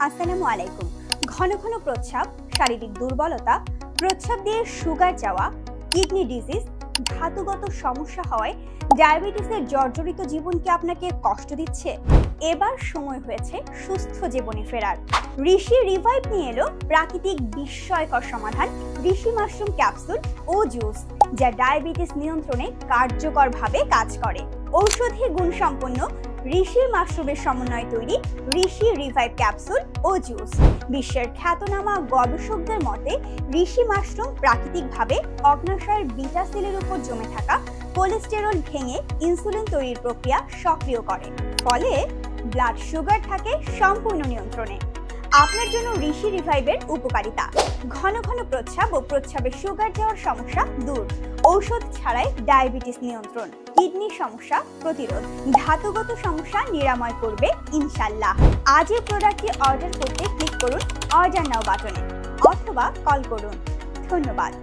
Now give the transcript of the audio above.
আসসালামু আলাইকুম। ঘন ঘন প্রস্রাব, শারীরিক দুর্বলতা, প্রস্রাব দিয়ে সুগার যাওয়া, কিডনি ডিজিজ, ধাতুগত সমস্যা হওয়ায় ডায়াবেটিসের জর্জরিত জীবন কি আপনাকে কষ্ট দিচ্ছে? এবার সময় হয়েছে সুস্থ জীবনে ফেরার। ঋষি রিভাইভ নিয়ে এলো প্রাকৃতিক বিস্ময়কর সমাধান ঋষি মাশরুম ক্যাপসুল ও জুস, যা ডায়াবেটিস নিয়ন্ত্রণে কার্যকরভাবে কাজ করে। ঔষধি গুণসম্পন্ন ঋষি মাশরুমের সমন্বয়ে তৈরি ঋষি রিভাইভ ক্যাপসুল ও জুস। বিশ্বের খ্যাতনামা গবেষকদের মতে ঋষি মাশরুম প্রাকৃতিকভাবে অগ্ন্যাশয়ের বিটা সেলের উপর জমে থাকা কোলেস্টেরল ভেঙে ইনসুলিন তৈরির প্রক্রিয়া সক্রিয় করে, ফলে ব্লাড সুগার থাকে সম্পূর্ণ নিয়ন্ত্রণে। আপনার জন্য ঋষি রিভাইভের উপকারিতা: ঘন ঘন প্রস্রাব ও প্রস্রাবে সুগার যাওয়ার সমস্যা দূর, ঔষধ ছাড়াই ডায়াবেটিস নিয়ন্ত্রণ, কিডনি সমস্যা প্রতিরোধ, ধাতুগত সমস্যা নিরাময় করবে ইনশাল্লাহ। আজই প্রোডাক্টটি অর্ডার করতে ক্লিক করুন অর্ডার নাও বাটনে অথবা কল করুন। ধন্যবাদ।